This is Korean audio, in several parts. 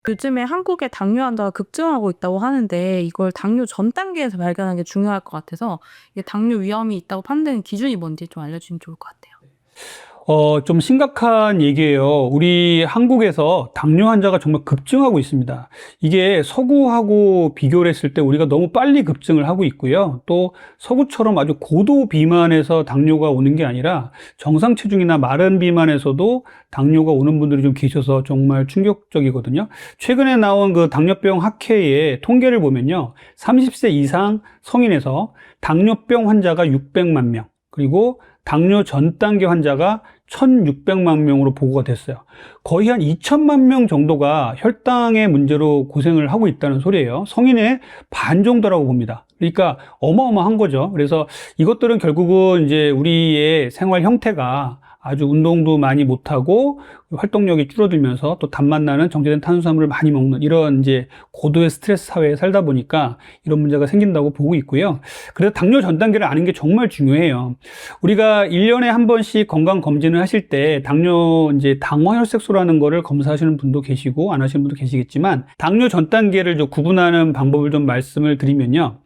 요즘에 한국의 당뇨 환자가 급증하고 있다고 하는데 이걸 당뇨 전 단계에서 발견하는 게 중요할 것 같아서 이게 당뇨 위험이 있다고 판단하는 기준이 뭔지 좀 알려주시면 좋을 것 같아요. 좀 심각한 얘기예요. 우리 한국에서 당뇨 환자가 정말 급증하고 있습니다. 이게 서구하고 비교를 했을 때 우리가 너무 빨리 급증을 하고 있고요. 또 서구처럼 아주 고도 비만에서 당뇨가 오는 게 아니라 정상 체중이나 마른 비만에서도 당뇨가 오는 분들이 좀 계셔서 정말 충격적이거든요. 최근에 나온 그 당뇨병 학회의 통계를 보면요. 30세 이상 성인에서 당뇨병 환자가 600만 명, 그리고 당뇨 전 단계 환자가 1,600만 명으로 보고가 됐어요. 거의 한 2천만 명 정도가 혈당의 문제로 고생을 하고 있다는 소리예요. 성인의 반 정도라고 봅니다. 그러니까 어마어마한 거죠. 그래서 이것들은 결국은 이제 우리의 생활 형태가 아주 운동도 많이 못하고 활동력이 줄어들면서 또 단맛 나는 정제된 탄수화물을 많이 먹는 이런 이제 고도의 스트레스 사회에 살다 보니까 이런 문제가 생긴다고 보고 있고요. 그래서 당뇨 전 단계를 아는 게 정말 중요해요. 우리가 1년에 한 번씩 건강 검진을 하실 때 당뇨 이제 당화혈색소라는 거를 검사하시는 분도 계시고 안 하시는 분도 계시겠지만 당뇨 전 단계를 좀 구분하는 방법을 좀 말씀을 드리면요.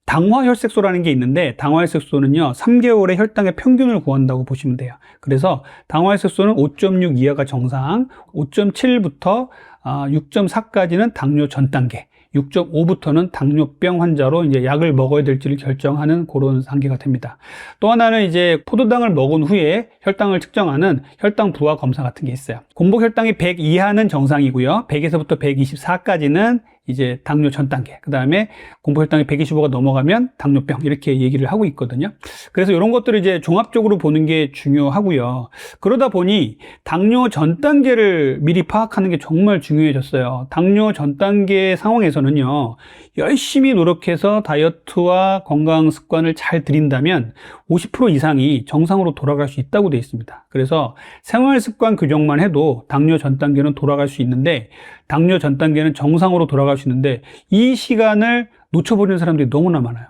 당화혈색소라는 게 있는데 당화혈색소는요 3개월의 혈당의 평균을 구한다고 보시면 돼요. 그래서 당화혈색소는 5.6 이하가 정상, 5.7부터 6.4까지는 당뇨 전 단계, 6.5부터는 당뇨병 환자로 이제 약을 먹어야 될지를 결정하는 그런 단계가 됩니다. 또 하나는 이제 포도당을 먹은 후에 혈당을 측정하는 혈당 부하 검사 같은 게 있어요. 공복 혈당이 100 이하는 정상이고요. 100에서부터 124까지는 이제 당뇨 전 단계, 그 다음에 공복혈당이 125가 넘어가면 당뇨병 이렇게 얘기를 하고 있거든요. 그래서 이런 것들을 이제 종합적으로 보는 게 중요하고요. 그러다 보니 당뇨 전 단계를 미리 파악하는 게 정말 중요해졌어요. 당뇨 전 단계 상황에서는요, 열심히 노력해서 다이어트와 건강 습관을 잘 들인다면 50% 이상이 정상으로 돌아갈 수 있다고 되어 있습니다. 그래서 생활 습관 교정만 해도 당뇨 전 단계는 돌아갈 수 있는데 당뇨 전 단계는 정상으로 돌아갈 수 있는데 이 시간을 놓쳐버리는 사람들이 너무나 많아요.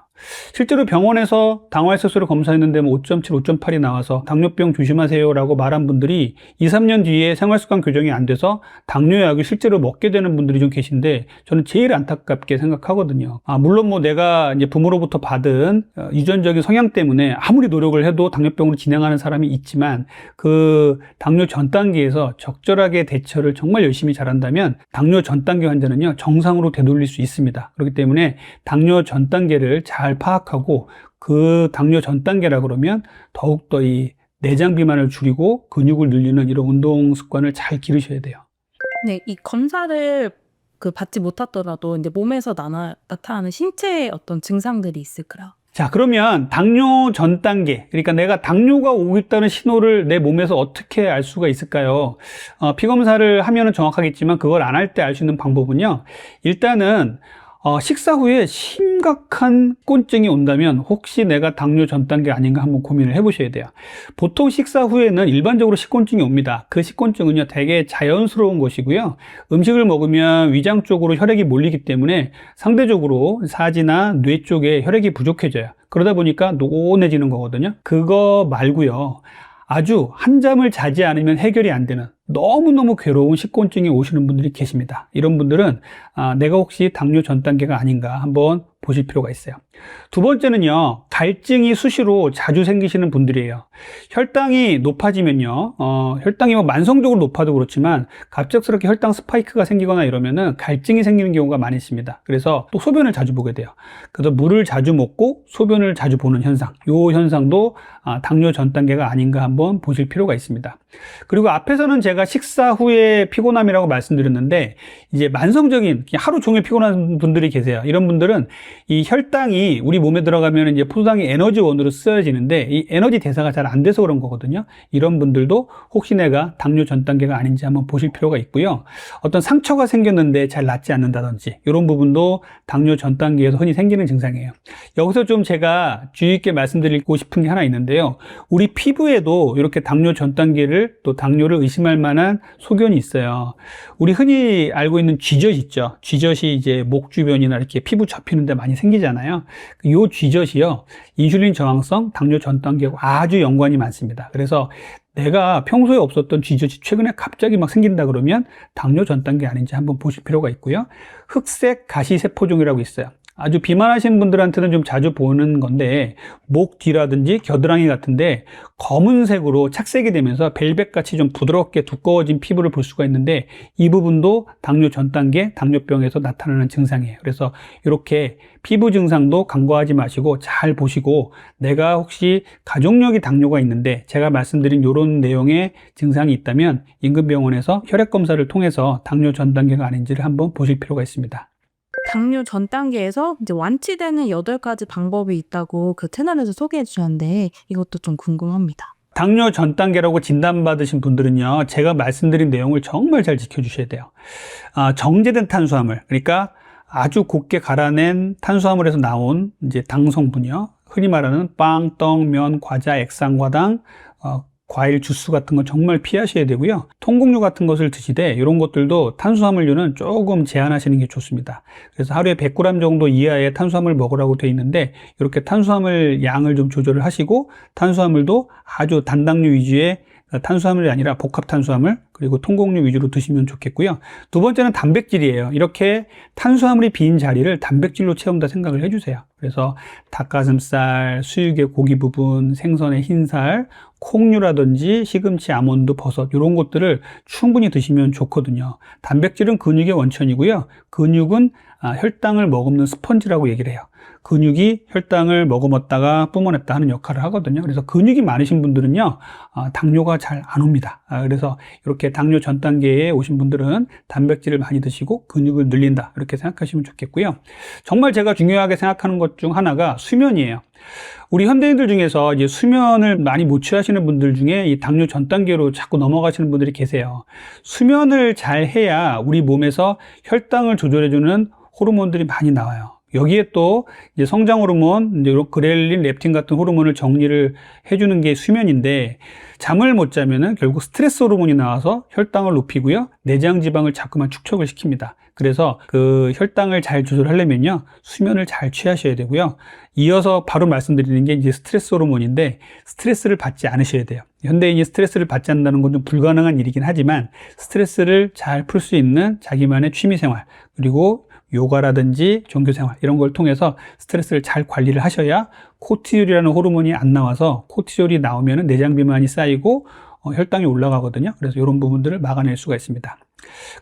실제로 병원에서 당화혈색소를 검사했는데 5.7, 5.8이 나와서 당뇨병 조심하세요라고 말한 분들이 2, 3년 뒤에 생활습관 교정이 안 돼서 당뇨약을 실제로 먹게 되는 분들이 좀 계신데 저는 제일 안타깝게 생각하거든요. 물론 뭐 내가 이제 부모로부터 받은 유전적인 성향 때문에 아무리 노력을 해도 당뇨병으로 진행하는 사람이 있지만 그 당뇨 전 단계에서 적절하게 대처를 정말 열심히 잘한다면 당뇨 전 단계 환자는요 정상으로 되돌릴 수 있습니다. 그렇기 때문에 당뇨 전 단계를 잘 파악하고 그 당뇨 전 단계라 그러면 더욱더 이 내장 비만을 줄이고 근육을 늘리는 이런 운동 습관을 잘 기르셔야 돼요. 네, 이 검사를 받지 못하더라도 이제 몸에서 나타나는 신체의 어떤 증상들이 있을까요? 자, 그러면 당뇨 전 단계, 그러니까 내가 당뇨가 오고 있다는 신호를 내 몸에서 어떻게 알 수가 있을까요? 피검사를 하면은 정확하겠지만 그걸 안 할 때 알 수 있는 방법은요. 일단은 식사 후에 심각한 식곤증이 온다면 혹시 내가 당뇨 전 단계 아닌가 한번 고민을 해보셔야 돼요. 보통 식사 후에는 일반적으로 식곤증이 옵니다. 그 식곤증은요 되게 자연스러운 것이고요. 음식을 먹으면 위장 쪽으로 혈액이 몰리기 때문에 상대적으로 사지나 뇌 쪽에 혈액이 부족해져요. 그러다 보니까 노곤해지는 거거든요. 그거 말고요. 아주 한잠을 자지 않으면 해결이 안 되는 너무너무 괴로운 식곤증이 오시는 분들이 계십니다. 이런 분들은 내가 혹시 당뇨 전 단계가 아닌가 한번 보실 필요가 있어요. 두 번째는요, 갈증이 수시로 자주 생기시는 분들이에요. 혈당이 높아지면요, 혈당이 뭐 만성적으로 높아도 그렇지만 갑작스럽게 혈당 스파이크가 생기거나 이러면은 갈증이 생기는 경우가 많이 있습니다. 그래서 또 소변을 자주 보게 돼요. 그래서 물을 자주 먹고 소변을 자주 보는 현상, 이 현상도 당뇨 전 단계가 아닌가 한번 보실 필요가 있습니다. 그리고 앞에서는 제가 식사 후에 피곤함이라고 말씀드렸는데 이제 만성적인 하루 종일 피곤한 분들이 계세요. 이런 분들은 이 혈당이 우리 몸에 들어가면 이제 포도당이 에너지원으로 쓰여지는데 이 에너지 대사가 잘 안 돼서 그런 거거든요. 이런 분들도 혹시 내가 당뇨 전 단계가 아닌지 한번 보실 필요가 있고요. 어떤 상처가 생겼는데 잘 낫지 않는다든지 이런 부분도 당뇨 전 단계에서 흔히 생기는 증상이에요. 여기서 좀 제가 주의 있게 말씀드리고 싶은 게 하나 있는데요. 우리 피부에도 이렇게 당뇨 전 단계를 또 당뇨를 의심할 만한 소견이 있어요. 우리 흔히 알고 있는 쥐젖 있죠. 쥐젖이 이제 목 주변이나 이렇게 피부 접히는 데 많이 생기잖아요. 이 쥐젖이요. 인슐린 저항성 당뇨 전 단계하고 아주 연관이 많습니다. 그래서 내가 평소에 없었던 쥐젖이 최근에 갑자기 막 생긴다 그러면 당뇨 전 단계 아닌지 한번 보실 필요가 있고요. 흑색 가시세포종이라고 있어요. 아주 비만하신 분들한테는 좀 자주 보는 건데 목 뒤라든지 겨드랑이 같은데 검은색으로 착색이 되면서 벨벳같이 좀 부드럽게 두꺼워진 피부를 볼 수가 있는데 이 부분도 당뇨 전 단계 당뇨병에서 나타나는 증상이에요. 그래서 이렇게 피부 증상도 간과하지 마시고 잘 보시고 내가 혹시 가족력이 당뇨가 있는데 제가 말씀드린 이런 내용의 증상이 있다면 인근 병원에서 혈액 검사를 통해서 당뇨 전 단계가 아닌지를 한번 보실 필요가 있습니다. 당뇨 전 단계에서 이제 완치되는 8가지 방법이 있다고 그 채널에서 소개해 주셨는데 이것도 좀 궁금합니다. 당뇨 전 단계라고 진단받으신 분들은요, 제가 말씀드린 내용을 정말 잘 지켜주셔야 돼요. 정제된 탄수화물, 그러니까 아주 곱게 갈아낸 탄수화물에서 나온 이제 당 성분이요. 흔히 말하는 빵, 떡, 면, 과자, 액상과당, 과일 주스 같은 건 정말 피하셔야 되고요. 통곡류 같은 것을 드시되 이런 것들도 탄수화물류는 조금 제한하시는 게 좋습니다. 그래서 하루에 100g 정도 이하의 탄수화물 먹으라고 되어 있는데 이렇게 탄수화물 양을 좀 조절을 하시고 탄수화물도 아주 단당류 위주의 탄수화물이 아니라 복합 탄수화물 그리고 통곡류 위주로 드시면 좋겠고요. 두 번째는 단백질이에요. 이렇게 탄수화물이 빈 자리를 단백질로 채운다 생각을 해주세요. 그래서 닭가슴살, 수육의 고기 부분, 생선의 흰살, 콩류라든지 시금치, 아몬드, 버섯 이런 것들을 충분히 드시면 좋거든요. 단백질은 근육의 원천이고요. 근육은 혈당을 머금는 스펀지라고 얘기를 해요. 근육이 혈당을 머금었다가 뿜어냈다 하는 역할을 하거든요. 그래서 근육이 많으신 분들은요, 당뇨가 잘 안 옵니다. 그래서 이렇게 당뇨 전 단계에 오신 분들은 단백질을 많이 드시고 근육을 늘린다. 이렇게 생각하시면 좋겠고요. 정말 제가 중요하게 생각하는 것 중 하나가 수면이에요. 우리 현대인들 중에서 이제 수면을 많이 못 취하시는 분들 중에 이 당뇨 전 단계로 자꾸 넘어가시는 분들이 계세요. 수면을 잘 해야 우리 몸에서 혈당을 조절해주는 호르몬들이 많이 나와요. 여기에 또 이제 성장 호르몬, 이제 그렐린, 렙틴 같은 호르몬을 정리를 해주는 게 수면인데 잠을 못 자면은 결국 스트레스 호르몬이 나와서 혈당을 높이고요. 내장 지방을 자꾸만 축적을 시킵니다. 그래서 그 혈당을 잘 조절하려면요. 수면을 잘 취하셔야 되고요. 이어서 바로 말씀드리는 게 이제 스트레스 호르몬인데 스트레스를 받지 않으셔야 돼요. 현대인이 스트레스를 받지 않는다는 건 좀 불가능한 일이긴 하지만 스트레스를 잘 풀 수 있는 자기만의 취미 생활 그리고 요가라든지 종교생활 이런 걸 통해서 스트레스를 잘 관리를 하셔야 코티졸이라는 호르몬이 안 나와서 코티졸이 나오면 내장 비만이 쌓이고 혈당이 올라가거든요. 그래서 이런 부분들을 막아낼 수가 있습니다.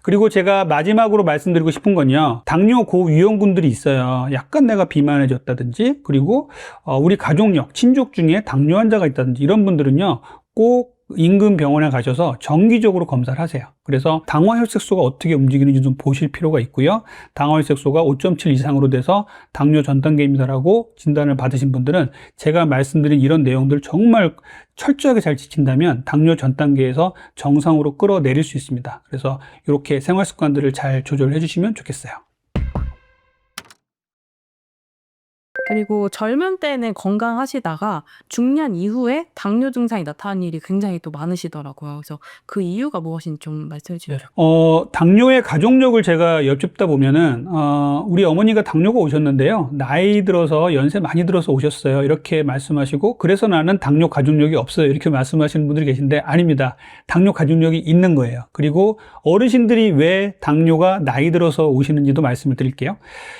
그리고 제가 마지막으로 말씀드리고 싶은 건요. 당뇨 고위험군들이 있어요. 약간 내가 비만해졌다든지 그리고 우리 가족력, 친족 중에 당뇨 환자가 있다든지 이런 분들은요. 꼭 인근 병원에 가셔서 정기적으로 검사를 하세요. 그래서 당화혈색소가 어떻게 움직이는지 좀 보실 필요가 있고요. 당화혈색소가 5.7 이상으로 돼서 당뇨 전 단계입니다라고 진단을 받으신 분들은 제가 말씀드린 이런 내용들 정말 철저하게 잘 지킨다면 당뇨 전 단계에서 정상으로 끌어내릴 수 있습니다. 그래서 이렇게 생활 습관들을 잘 조절해 주시면 좋겠어요. 그리고 젊은 때는 건강하시다가 중년 이후에 당뇨 증상이 나타나는 일이 굉장히 또 많으시더라고요. 그래서 그 이유가 무엇인지 좀 말씀해 주시면 좋겠어요. 당뇨의 가족력을 제가 여쭙다 보면은, 우리 어머니가 당뇨가 오셨는데요. 나이 들어서, 연세 많이 들어서 오셨어요. 이렇게 말씀하시고, 그래서 나는 당뇨 가족력이 없어요. 이렇게 말씀하시는 분들이 계신데, 아닙니다. 당뇨 가족력이 있는 거예요. 그리고 어르신들이 왜 당뇨가 나이 들어서 오시는지도 말씀을 드릴게요.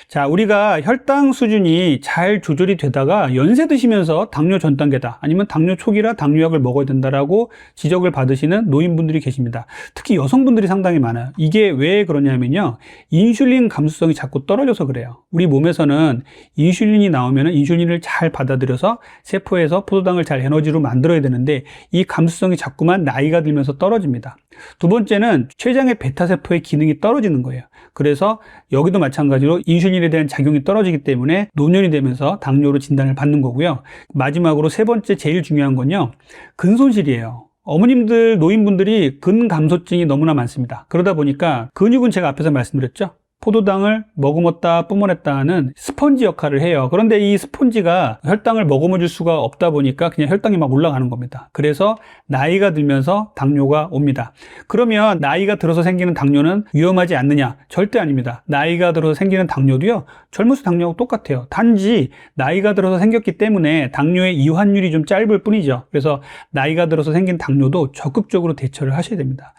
자, 우리가 혈당 수준이 잘 조절이 되다가 연세 드시면서 당뇨 전 단계다 아니면 당뇨 초기라 당뇨약을 먹어야 된다라고 지적을 받으시는 노인분들이 계십니다. 특히 여성분들이 상당히 많아요. 이게 왜 그러냐면요. 인슐린 감수성이 자꾸 떨어져서 그래요. 우리 몸에서는 인슐린이 나오면 인슐린을 잘 받아들여서 세포에서 포도당을 잘 에너지로 만들어야 되는데 이 감수성이 자꾸만 나이가 들면서 떨어집니다. 두 번째는 췌장의 베타세포의 기능이 떨어지는 거예요. 그래서 여기도 마찬가지로 인슐린에 대한 작용이 떨어지기 때문에 노년이 되면서 당뇨로 진단을 받는 거고요. 마지막으로 세 번째 제일 중요한 건요. 근손실이에요. 어머님들, 노인분들이 근감소증이 너무나 많습니다. 그러다 보니까 근육은 제가 앞에서 말씀드렸죠. 포도당을 머금었다 뿜어냈다 하는 스펀지 역할을 해요. 그런데 이 스펀지가 혈당을 머금어 줄 수가 없다 보니까 그냥 혈당이 막 올라가는 겁니다. 그래서 나이가 들면서 당뇨가 옵니다. 그러면 나이가 들어서 생기는 당뇨는 위험하지 않느냐? 절대 아닙니다. 나이가 들어서 생기는 당뇨도요, 젊은수 당뇨하고 똑같아요. 단지 나이가 들어서 생겼기 때문에 당뇨의 이환율이 좀 짧을 뿐이죠. 그래서 나이가 들어서 생긴 당뇨도 적극적으로 대처를 하셔야 됩니다.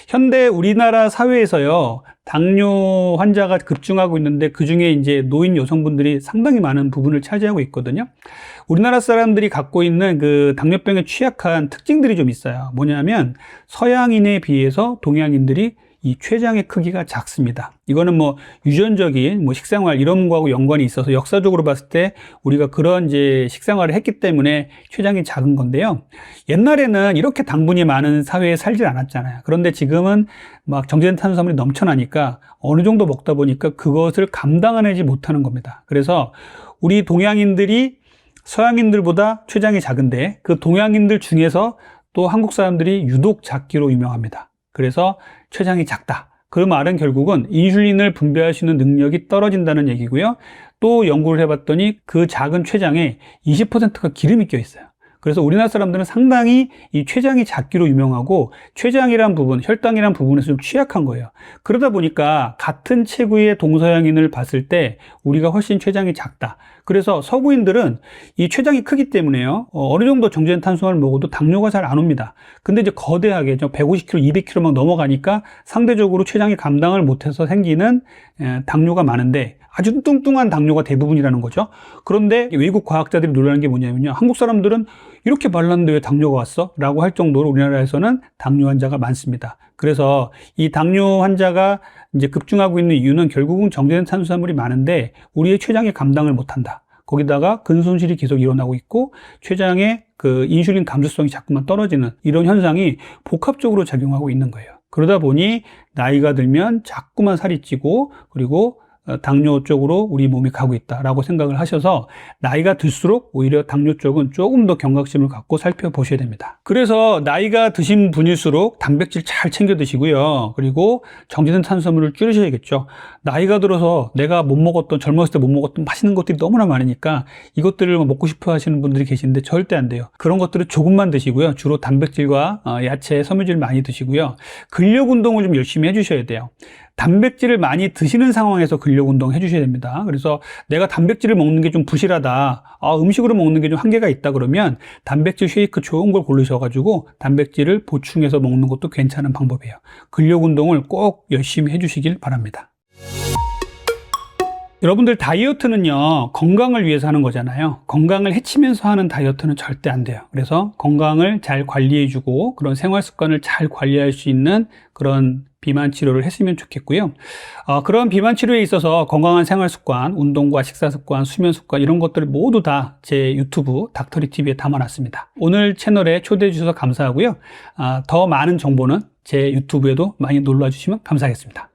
현대 우리나라 사회에서요, 당뇨 환자가 급증하고 있는데 그중에 이제 노인 여성분들이 상당히 많은 부분을 차지하고 있거든요. 우리나라 사람들이 갖고 있는 그 당뇨병에 취약한 특징들이 좀 있어요. 뭐냐면 서양인에 비해서 동양인들이 이 췌장의 크기가 작습니다. 이거는 뭐 유전적인 뭐 식생활 이런 거하고 연관이 있어서 역사적으로 봤을 때 우리가 그런 이제 식생활을 했기 때문에 췌장이 작은 건데요. 옛날에는 이렇게 당분이 많은 사회에 살질 않았잖아요. 그런데 지금은 막 정제된 탄수화물이 넘쳐나니까 어느 정도 먹다 보니까 그것을 감당하지 못하는 겁니다. 그래서 우리 동양인들이 서양인들보다 췌장이 작은데 그 동양인들 중에서 또 한국 사람들이 유독 작기로 유명합니다. 그래서 췌장이 작다. 그 말은 결국은 인슐린을 분비할 수 있는 능력이 떨어진다는 얘기고요. 또 연구를 해봤더니 그 작은 췌장에 20%가 기름이 껴 있어요. 그래서 우리나라 사람들은 상당히 이 췌장이 작기로 유명하고 췌장이란 부분, 혈당이란 부분에서 좀 취약한 거예요. 그러다 보니까 같은 체구의 동서양인을 봤을 때 우리가 훨씬 췌장이 작다. 그래서 서구인들은 이 췌장이 크기 때문에요. 어느 정도 정제된 탄수화물을 먹어도 당뇨가 잘 안 옵니다. 근데 이제 거대하게 150kg, 200kg 막 넘어가니까 상대적으로 췌장이 감당을 못해서 생기는 당뇨가 많은데 아주 뚱뚱한 당뇨가 대부분이라는 거죠. 그런데 외국 과학자들이 놀라는 게 뭐냐면요. 한국 사람들은 이렇게 말랐는데 왜 당뇨가 왔어? 라고 할 정도로 우리나라에서는 당뇨 환자가 많습니다. 그래서 이 당뇨 환자가 이제 급증하고 있는 이유는 결국은 정제된 탄수화물이 많은데 우리의 췌장이 감당을 못한다. 거기다가 근손실이 계속 일어나고 있고 췌장의 그 인슐린 감수성이 자꾸만 떨어지는 이런 현상이 복합적으로 작용하고 있는 거예요. 그러다 보니 나이가 들면 자꾸만 살이 찌고 그리고 당뇨 쪽으로 우리 몸이 가고 있다라고 생각을 하셔서 나이가 들수록 오히려 당뇨 쪽은 조금 더 경각심을 갖고 살펴보셔야 됩니다. 그래서 나이가 드신 분일수록 단백질 잘 챙겨 드시고요. 그리고 정제된 탄수화물을 줄이셔야겠죠. 나이가 들어서 내가 못 먹었던, 젊었을 때 못 먹었던 맛있는 것들이 너무나 많으니까 이것들을 먹고 싶어 하시는 분들이 계시는데 절대 안 돼요. 그런 것들을 조금만 드시고요. 주로 단백질과 야채, 섬유질 많이 드시고요. 근력 운동을 좀 열심히 해주셔야 돼요. 단백질을 많이 드시는 상황에서 근력 운동 해주셔야 됩니다. 그래서 내가 단백질을 먹는 게 좀 부실하다, 음식으로 먹는 게 좀 한계가 있다 그러면 단백질 쉐이크 좋은 걸 고르셔가지고 단백질을 보충해서 먹는 것도 괜찮은 방법이에요. 근력 운동을 꼭 열심히 해주시길 바랍니다. 여러분들 다이어트는요, 건강을 위해서 하는 거잖아요. 건강을 해치면서 하는 다이어트는 절대 안 돼요. 그래서 건강을 잘 관리해주고 그런 생활 습관을 잘 관리할 수 있는 그런 비만 치료를 했으면 좋겠고요. 그런 비만 치료에 있어서 건강한 생활 습관, 운동과 식사 습관, 수면 습관 이런 것들을 모두 다 제 유튜브 닥터리 TV에 담아놨습니다. 오늘 채널에 초대해 주셔서 감사하고요. 더 많은 정보는 제 유튜브에도 많이 놀러 주시면 감사하겠습니다.